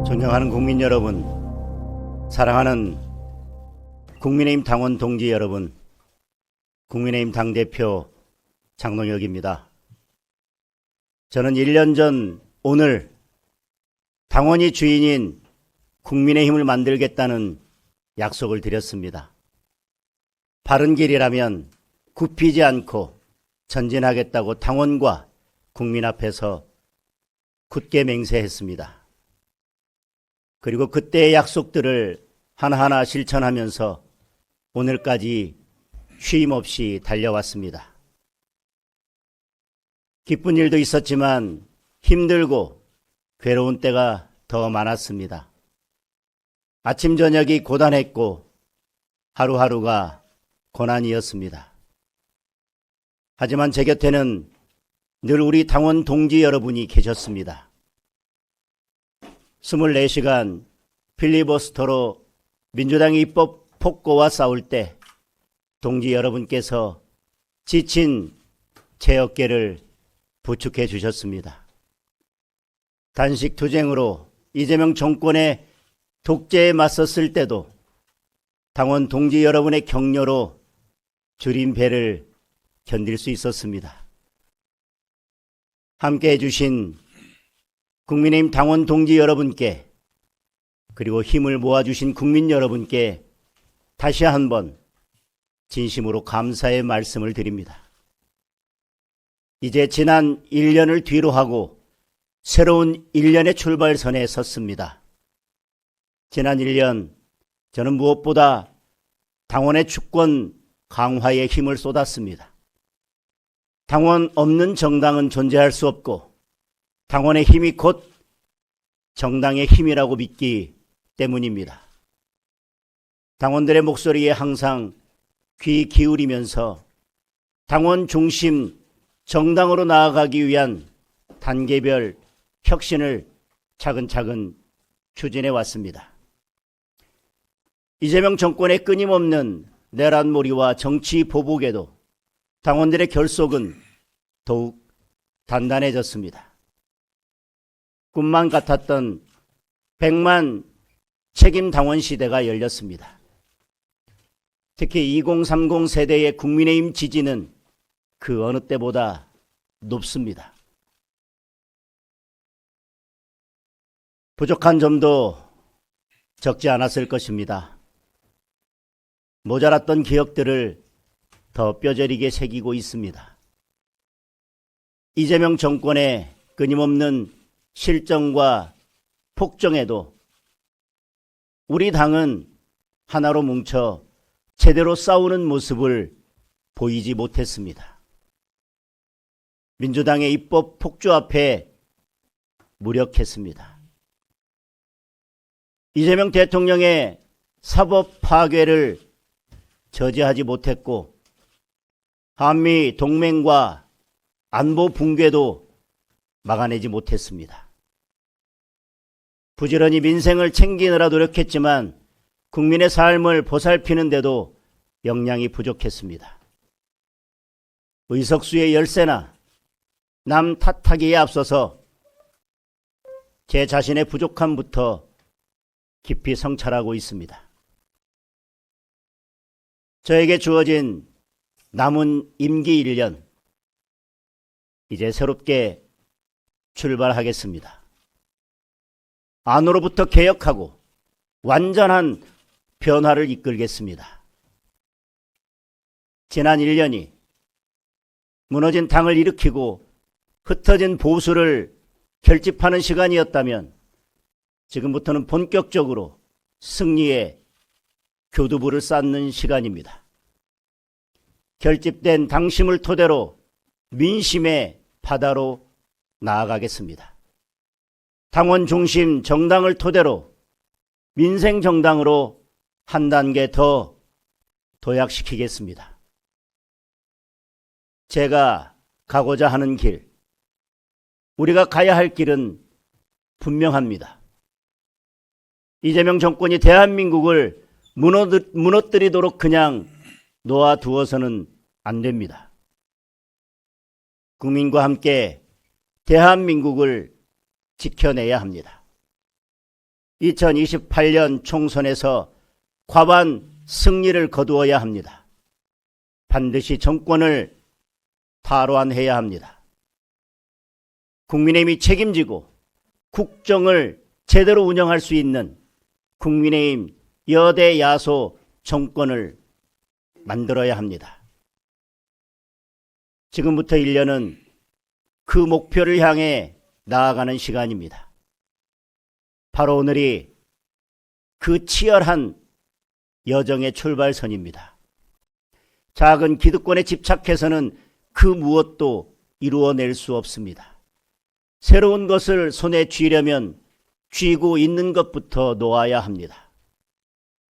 존경하는 국민 여러분, 사랑하는 국민의힘 당원 동지 여러분, 국민의힘 당대표 장동혁입니다. 저는 1년 전 오늘 당원이 주인인 국민의힘을 만들겠다는 약속을 드렸습니다. 바른 길이라면 굽히지 않고 전진하겠다고 당원과 국민 앞에서 굳게 맹세했습니다. 그리고 그때의 약속들을 하나하나 실천하면서 오늘까지 쉼 없이 달려왔습니다. 기쁜 일도 있었지만 힘들고 괴로운 때가 더 많았습니다. 아침 저녁이 고단했고 하루하루가 고난이었습니다. 하지만 제 곁에는 늘 우리 당원 동지 여러분이 계셨습니다. 24시간 필리버스터로 민주당의 입법 폭거와 싸울 때 동지 여러분께서 지친 제 어깨를 부축해 주셨습니다. 단식 투쟁으로 이재명 정권의 독재에 맞섰을 때도 당원 동지 여러분의 격려로 줄인 배를 견딜 수 있었습니다. 함께 해주신 국민의힘 당원 동지 여러분께 그리고 힘을 모아주신 국민 여러분께 다시 한번 진심으로 감사의 말씀을 드립니다. 이제 지난 1년을 뒤로 하고 새로운 1년의 출발선에 섰습니다. 지난 1년 저는 무엇보다 당원의 주권 강화에 힘을 쏟았습니다. 당원 없는 정당은 존재할 수 없고 당원의 힘이 곧 정당의 힘이라고 믿기 때문입니다. 당원들의 목소리에 항상 귀 기울이면서 당원 중심 정당으로 나아가기 위한 단계별 혁신을 차근차근 추진해 왔습니다. 이재명 정권의 끊임없는 내란몰이와 정치 보복에도 당원들의 결속은 더욱 단단해졌습니다. 꿈만 같았던 100만 책임 당원 시대가 열렸습니다. 특히 2030 세대의 국민의힘 지지는 그 어느 때보다 높습니다. 부족한 점도 적지 않았을 것입니다. 모자랐던 기억들을 더 뼈저리게 새기고 있습니다. 이재명 정권의 끊임없는 실정과 폭정에도 우리 당은 하나로 뭉쳐 제대로 싸우는 모습을 보이지 못했습니다. 민주당의 입법 폭주 앞에 무력했습니다. 이재명 대통령의 사법 파괴를 저지하지 못했고 한미 동맹과 안보 붕괴도 막아내지 못했습니다. 부지런히 민생을 챙기느라 노력했지만 국민의 삶을 보살피는 데도 역량이 부족했습니다. 의석수의 열세나 남 탓하기에 앞서서 제 자신의 부족함부터 깊이 성찰하고 있습니다. 저에게 주어진 남은 임기 1년, 이제 새롭게 출발하겠습니다. 안으로부터 개혁하고 완전한 변화를 이끌겠습니다. 지난 1년이 무너진 당을 일으키고 흩어진 보수를 결집하는 시간이었다면 지금부터는 본격적으로 승리의 교두보를 쌓는 시간입니다. 결집된 당심을 토대로 민심의 바다로 나아가겠습니다. 당원 중심 정당을 토대로 민생 정당으로 한 단계 더 도약시키겠습니다. 제가 가고자 하는 길, 우리가 가야 할 길은 분명합니다. 이재명 정권이 대한민국을 무너뜨리도록 그냥 놓아두어서는 안 됩니다. 국민과 함께 대한민국을 지켜내야 합니다. 2028년 총선에서 과반 승리를 거두어야 합니다. 반드시 정권을 탈환해야 합니다. 국민의힘이 책임지고 국정을 제대로 운영할 수 있는 국민의힘 여대 야소 정권을 만들어야 합니다. 지금부터 1년은 그 목표를 향해 나아가는 시간입니다. 바로 오늘이 그 치열한 여정의 출발선입니다. 작은 기득권에 집착해서는 그 무엇도 이루어낼 수 없습니다. 새로운 것을 손에 쥐려면 쥐고 있는 것부터 놓아야 합니다.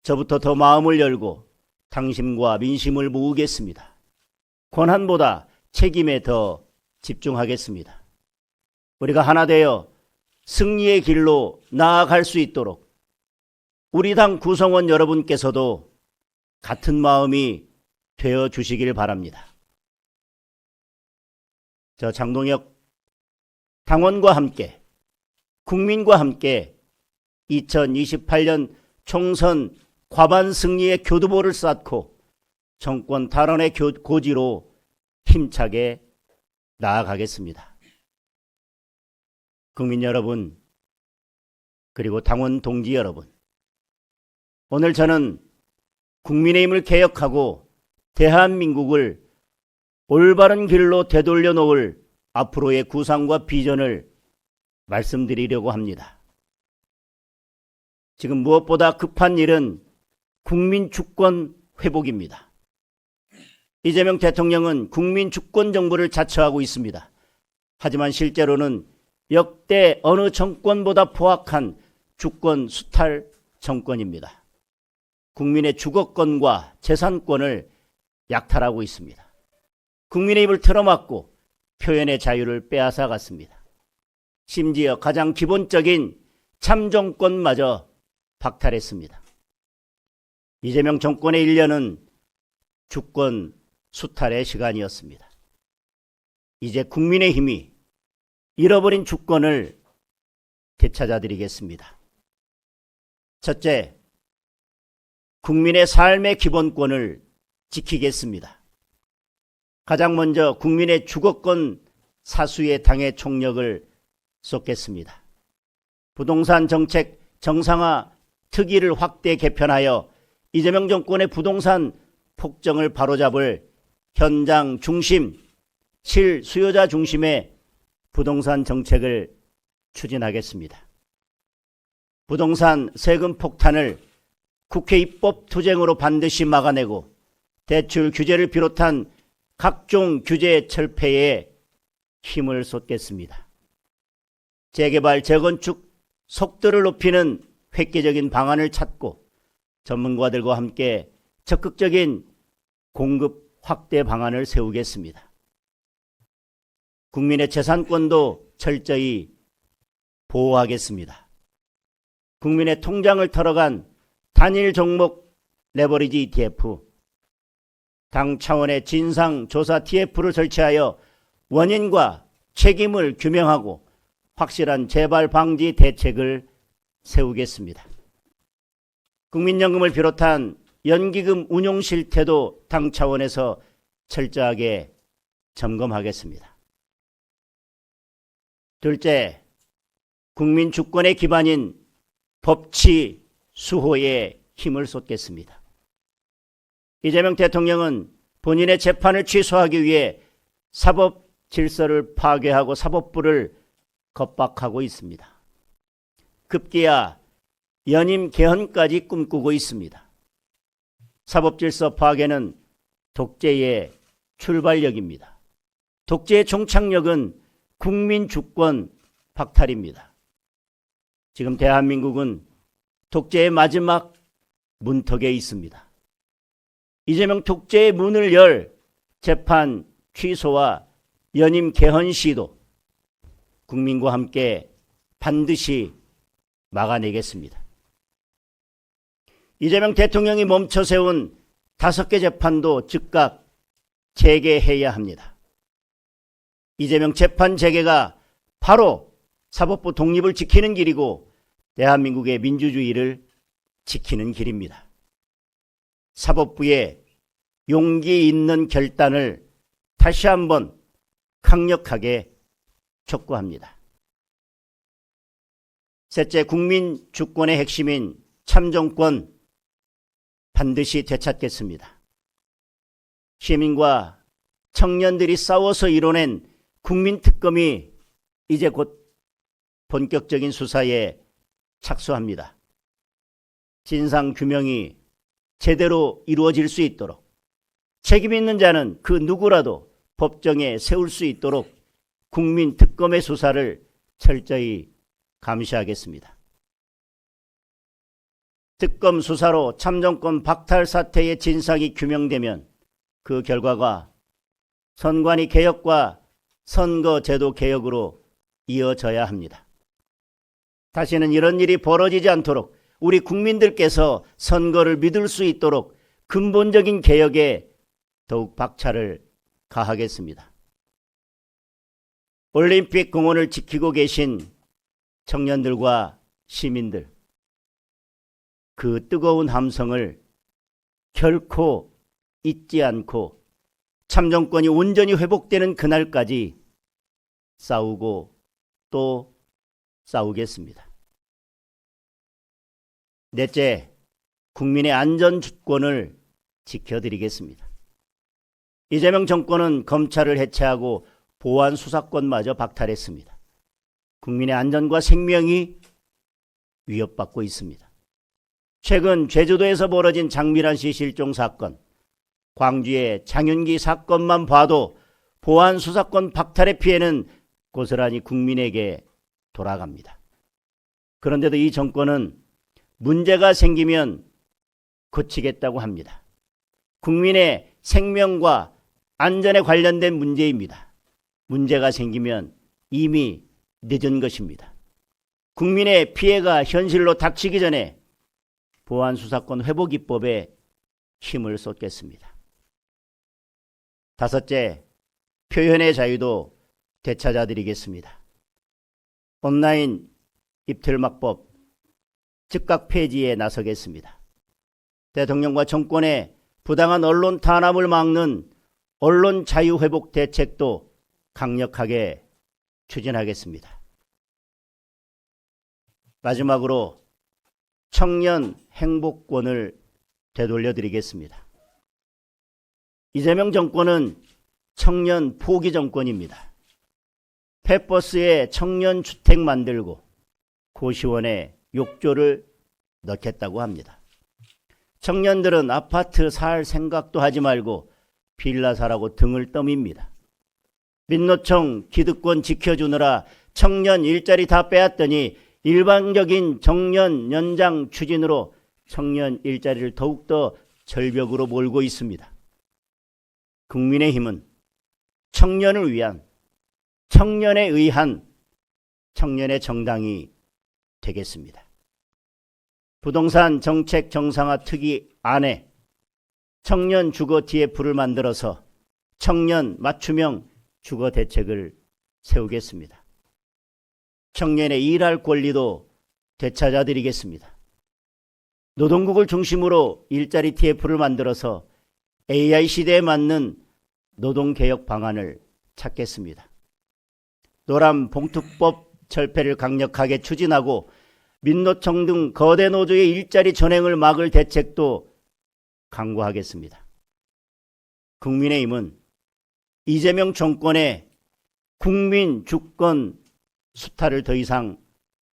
저부터 더 마음을 열고 당심과 민심을 모으겠습니다. 권한보다 책임에 더 집중하겠습니다. 우리가 하나 되어 승리의 길로 나아갈 수 있도록 우리 당 구성원 여러분께서도 같은 마음이 되어 주시길 바랍니다. 저 장동혁 당원과 함께 국민과 함께 2028년 총선 과반 승리의 교두보를 쌓고 정권 탈환의 고지로 힘차게 나아가겠습니다. 국민 여러분, 그리고 당원 동지 여러분, 오늘 저는 국민의힘을 개혁하고 대한민국을 올바른 길로 되돌려 놓을 앞으로의 구상과 비전을 말씀드리려고 합니다. 지금 무엇보다 급한 일은 국민 주권 회복입니다. 이재명 대통령은 국민 주권 정부를 자처하고 있습니다. 하지만 실제로는 역대 어느 정권보다 포악한 주권 수탈 정권입니다. 국민의 주거권과 재산권을 약탈하고 있습니다. 국민의 입을 틀어막고 표현의 자유를 빼앗아갔습니다. 심지어 가장 기본적인 참정권마저 박탈했습니다. 이재명 정권의 1년은 주권 수탈의 시간이었습니다. 이제 국민의힘이 잃어버린 주권을 되찾아드리겠습니다. 첫째, 국민의 삶의 기본권을 지키겠습니다. 가장 먼저 국민의 주거권 사수의 당의 총력을 쏟겠습니다. 부동산 정책 정상화 특위를 확대 개편하여 이재명 정권의 부동산 폭정을 바로잡을 현장 중심, 실수요자 중심의 부동산 정책을 추진하겠습니다. 부동산 세금 폭탄을 국회 입법 투쟁으로 반드시 막아내고 대출 규제를 비롯한 각종 규제 철폐에 힘을 쏟겠습니다. 재개발, 재건축 속도를 높이는 획기적인 방안을 찾고 전문가들과 함께 적극적인 공급 확대 방안을 세우겠습니다. 국민의 재산권도 철저히 보호하겠습니다. 국민의 통장을 털어간 단일 종목 레버리지 ETF, 당 차원의 진상조사 TF를 설치하여 원인과 책임을 규명하고 확실한 재발 방지 대책을 세우겠습니다. 국민연금을 비롯한 연기금 운용 실태도 당 차원에서 철저하게 점검하겠습니다. 둘째, 국민 주권의 기반인 법치 수호에 힘을 쏟겠습니다. 이재명 대통령은 본인의 재판을 취소하기 위해 사법 질서를 파괴하고 사법부를 겁박하고 있습니다. 급기야 연임 개헌까지 꿈꾸고 있습니다. 사법질서 파괴는 독재의 출발력입니다. 독재의 종착역은 국민 주권 박탈입니다. 지금 대한민국은 독재의 마지막 문턱에 있습니다. 이재명 독재의 문을 열 재판 취소와 연임 개헌 시도 국민과 함께 반드시 막아내겠습니다. 이재명 대통령이 멈춰 세운 5개 재판도 즉각 재개해야 합니다. 이재명 재판 재개가 바로 사법부 독립을 지키는 길이고 대한민국의 민주주의를 지키는 길입니다. 사법부의 용기 있는 결단을 다시 한번 강력하게 촉구합니다. 셋째, 국민 주권의 핵심인 참정권 반드시 되찾겠습니다. 시민과 청년들이 싸워서 이뤄낸 국민특검이 이제 곧 본격적인 수사에 착수합니다. 진상규명이 제대로 이루어질 수 있도록 책임 있는 자는 그 누구라도 법정에 세울 수 있도록 국민특검의 수사를 철저히 감시하겠습니다. 특검 수사로 참정권 박탈 사태의 진상이 규명되면 그 결과가 선관위 개혁과 선거제도 개혁으로 이어져야 합니다. 다시는 이런 일이 벌어지지 않도록 우리 국민들께서 선거를 믿을 수 있도록 근본적인 개혁에 더욱 박차를 가하겠습니다. 올림픽 공원을 지키고 계신 청년들과 시민들, 그 뜨거운 함성을 결코 잊지 않고 참정권이 온전히 회복되는 그날까지 싸우고 또 싸우겠습니다. 넷째, 국민의 안전주권을 지켜드리겠습니다. 이재명 정권은 검찰을 해체하고 보안 수사권마저 박탈했습니다. 국민의 안전과 생명이 위협받고 있습니다. 최근 제주도에서 벌어진 장미란 씨 실종 사건, 광주의 장윤기 사건만 봐도 보안 수사권 박탈의 피해는 고스란히 국민에게 돌아갑니다. 그런데도 이 정권은 문제가 생기면 고치겠다고 합니다. 국민의 생명과 안전에 관련된 문제입니다. 문제가 생기면 이미 늦은 것입니다. 국민의 피해가 현실로 닥치기 전에 보안수사권 회복 입법에 힘을 쏟겠습니다. 다섯째, 표현의 자유도 되찾아드리겠습니다. 온라인 입틀막법 즉각 폐지에 나서겠습니다. 대통령과 정권의 부당한 언론 탄압을 막는 언론 자유 회복 대책도 강력하게 추진하겠습니다. 마지막으로 청년 행복권을 되돌려드리겠습니다. 이재명 정권은 청년 포기 정권입니다. 펫버스에 청년 주택 만들고 고시원에 욕조를 넣겠다고 합니다. 청년들은 아파트 살 생각도 하지 말고 빌라 사라고 등을 떠밉니다. 민노총 기득권 지켜주느라 청년 일자리 다 빼앗더니 일반적인 정년 연장 추진으로 청년 일자리를 더욱더 절벽으로 몰고 있습니다. 국민의힘은 청년을 위한, 청년에 의한 청년의 정당이 되겠습니다. 부동산 정책 정상화 특위 안에 청년 주거 TF를 만들어서 청년 맞춤형 주거 대책을 세우겠습니다. 청년의 일할 권리도 되찾아드리겠습니다. 노동국을 중심으로 일자리 TF를 만들어서 AI 시대에 맞는 노동개혁 방안을 찾겠습니다. 노란 봉투법 철폐를 강력하게 추진하고 민노총 등 거대 노조의 일자리 전횡을 막을 대책도 강구하겠습니다. 국민의힘은 이재명 정권의 국민 주권 수탈을 더 이상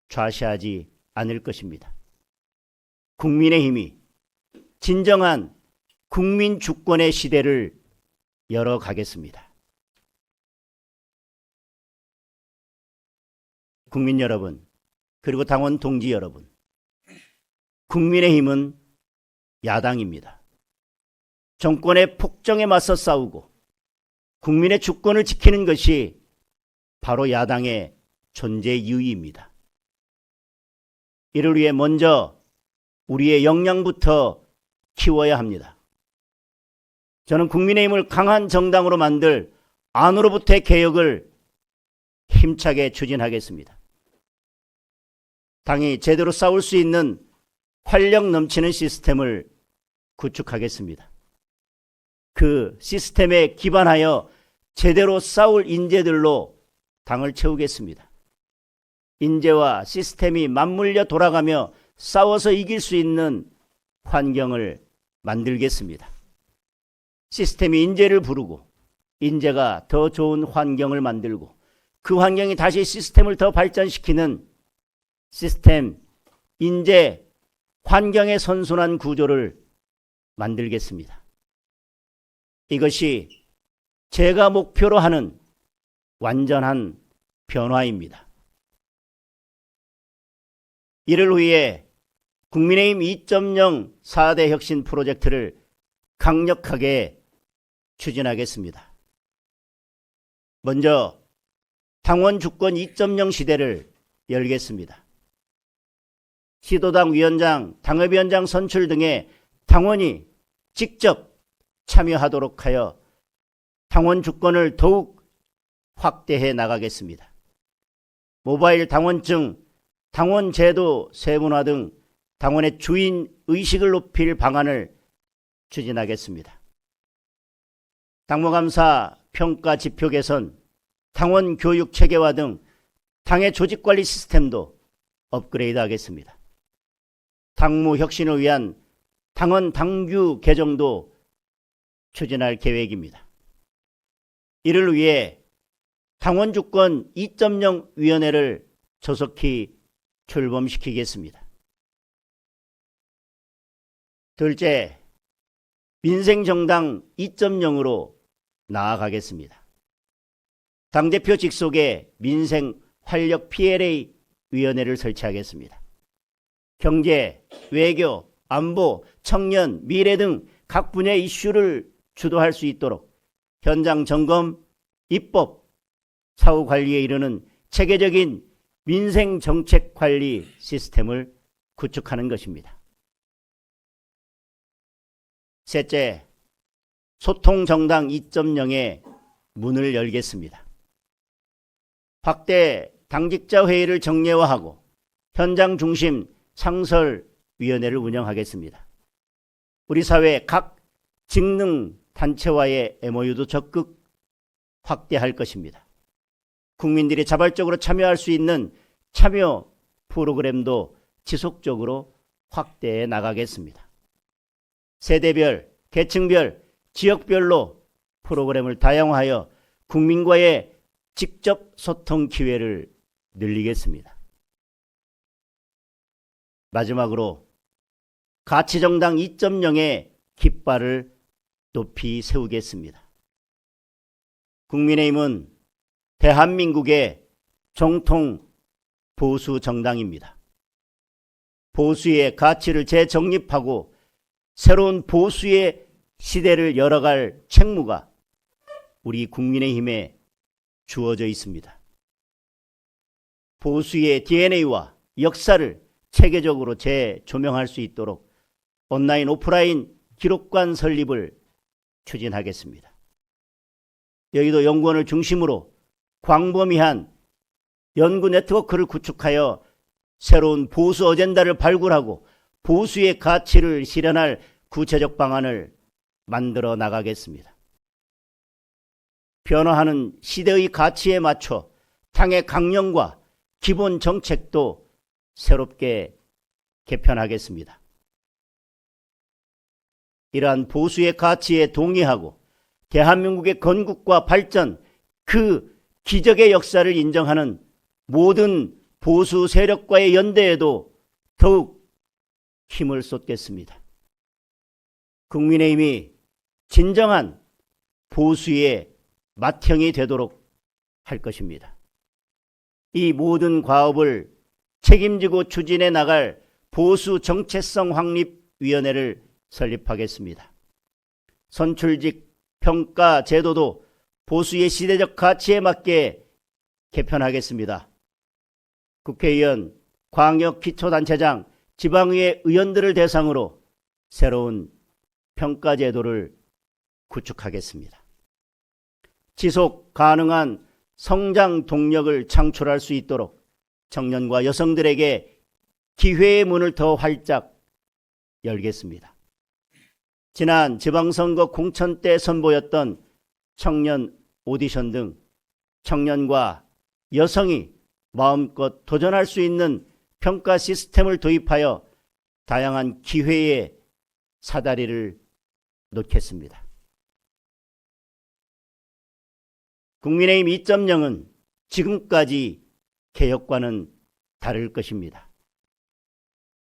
좌시하지 않을 것입니다. 국민의힘이 진정한 국민 주권의 시대를 열어가겠습니다. 국민 여러분, 그리고 당원 동지 여러분, 국민의힘은 야당입니다. 정권의 폭정에 맞서 싸우고 국민의 주권을 지키는 것이 바로 야당의 존재 이유입니다. 이를 위해 먼저 우리의 역량부터 키워야 합니다. 저는 국민의힘을 강한 정당으로 만들 안으로부터의 개혁을 힘차게 추진하겠습니다. 당이 제대로 싸울 수 있는 활력 넘치는 시스템을 구축하겠습니다. 그 시스템에 기반하여 제대로 싸울 인재들로 당을 채우겠습니다. 인재와 시스템이 맞물려 돌아가며 싸워서 이길 수 있는 환경을 만들겠습니다. 시스템이 인재를 부르고 인재가 더 좋은 환경을 만들고 그 환경이 다시 시스템을 더 발전시키는 시스템, 인재, 환경의 선순환 구조를 만들겠습니다. 이것이 제가 목표로 하는 완전한 변화입니다. 이를 위해 국민의힘 2.0 4대 혁신 프로젝트를 강력하게 추진하겠습니다. 먼저 당원 주권 2.0 시대를 열겠습니다. 시도당 위원장, 당협위원장 선출 등의 당원이 직접 참여하도록 하여 당원 주권을 더욱 확대해 나가겠습니다. 모바일 당원증, 당원제도 세분화 등 당원의 주인 의식을 높일 방안을 추진하겠습니다. 당무감사 평가 지표 개선, 당원 교육 체계화 등 당의 조직관리 시스템도 업그레이드 하겠습니다. 당무 혁신을 위한 당원 당규 개정도 추진할 계획입니다. 이를 위해 당원 주권 2.0 위원회를 조속히 출범시키겠습니다. 둘째, 민생정당 2.0으로 나아가겠습니다. 당대표 직속에 민생 활력 PLA 위원회를 설치하겠습니다. 경제, 외교, 안보, 청년, 미래 등 각 분야 이슈를 주도할 수 있도록 현장 점검, 입법, 사후 관리에 이르는 체계적인 민생 정책 관리 시스템을 구축하는 것입니다. 셋째, 소통정당 2.0의 문을 열겠습니다. 확대 당직자 회의를 정례화하고 현장 중심 상설위원회를 운영하겠습니다. 우리 사회 각 직능 단체와의 MOU도 적극 확대할 것입니다. 국민들이 자발적으로 참여할 수 있는 참여 프로그램도 지속적으로 확대해 나가겠습니다. 세대별, 계층별, 지역별로 프로그램을 다양화하여 국민과의 직접 소통 기회를 늘리겠습니다. 마지막으로 가치정당 2.0의 깃발을 높이 세우겠습니다. 국민의힘은 대한민국의 정통 보수 정당입니다. 보수의 가치를 재정립하고 새로운 보수의 시대를 열어갈 책무가 우리 국민의힘에 주어져 있습니다. 보수의 DNA와 역사를 체계적으로 재조명할 수 있도록 온라인, 오프라인 기록관 설립을 추진하겠습니다. 여의도 연구원을 중심으로 광범위한 연구 네트워크를 구축하여 새로운 보수 어젠다를 발굴하고 보수의 가치를 실현할 구체적 방안을 만들어 나가겠습니다. 변화하는 시대의 가치에 맞춰 당의 강령과 기본 정책도 새롭게 개편하겠습니다. 이러한 보수의 가치에 동의하고 대한민국의 건국과 발전, 그 기적의 역사를 인정하는 모든 보수 세력과의 연대에도 더욱 힘을 쏟겠습니다. 국민의힘이 진정한 보수의 맏형이 되도록 할 것입니다. 이 모든 과업을 책임지고 추진해 나갈 보수 정체성 확립위원회를 설립하겠습니다. 선출직 평가 제도도 보수의 시대적 가치에 맞게 개편하겠습니다. 국회의원, 광역기초단체장, 지방의회 의원들을 대상으로 새로운 평가 제도를 구축하겠습니다. 지속 가능한 성장 동력을 창출할 수 있도록 청년과 여성들에게 기회의 문을 더 활짝 열겠습니다. 지난 지방선거 공천 때 선보였던 청년 오디션 등 청년과 여성이 마음껏 도전할 수 있는 평가 시스템을 도입하여 다양한 기회의 사다리를 놓겠습니다. 국민의힘 2.0은 지금까지 개혁과는 다를 것입니다.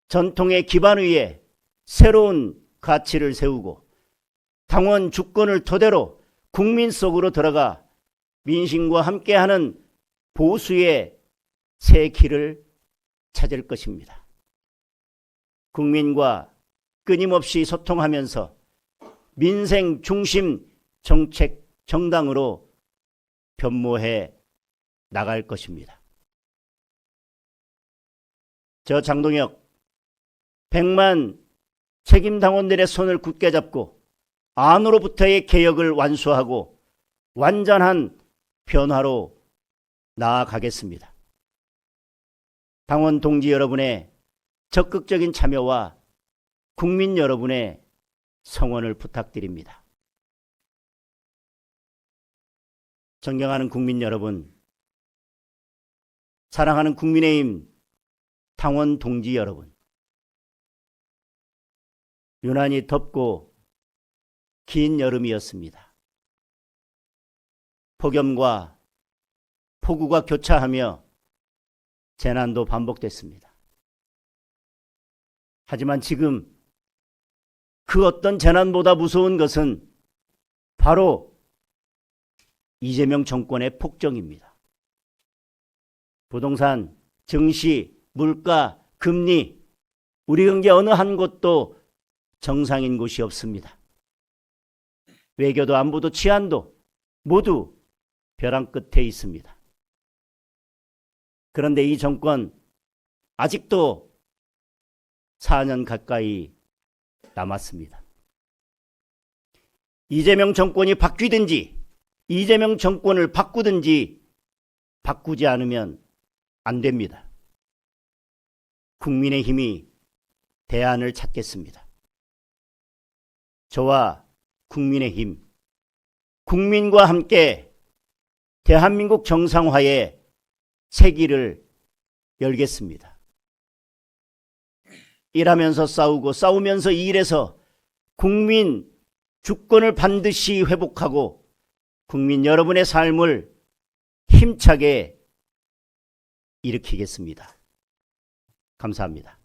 전통의 기반 위에 새로운 가치를 세우고 당원 주권을 토대로 국민 속으로 들어가 민심과 함께하는 보수의 새 길을 찾을 것입니다. 국민과 끊임없이 소통하면서 민생 중심 정책 정당으로 변모해 나갈 것입니다. 저 장동혁 100만 책임당원들의 손을 굳게 잡고 안으로부터의 개혁을 완수하고 완전한 변화로 나아가겠습니다. 당원 동지 여러분의 적극적인 참여와 국민 여러분의 성원을 부탁드립니다. 존경하는 국민 여러분, 사랑하는 국민의힘 당원 동지 여러분, 유난히 덥고 긴 여름이었습니다. 폭염과 폭우가 교차하며 재난도 반복됐습니다. 하지만 지금 그 어떤 재난보다 무서운 것은 바로 이재명 정권의 폭정입니다. 부동산, 증시, 물가, 금리, 우리 경제 어느 한 곳도 정상인 곳이 없습니다. 외교도 안보도 치안도 모두 벼랑 끝에 있습니다. 그런데 이 정권 아직도 4년 가까이 남았습니다. 이재명 정권이 바뀌든지 이재명 정권을 바꾸든지 바꾸지 않으면 안 됩니다. 국민의힘이 대안을 찾겠습니다. 저와 국민의힘, 국민과 함께 대한민국 정상화의 새 길을 열겠습니다. 일하면서 싸우고 싸우면서 일해서 국민 주권을 반드시 회복하고 국민 여러분의 삶을 힘차게 일으키겠습니다. 감사합니다.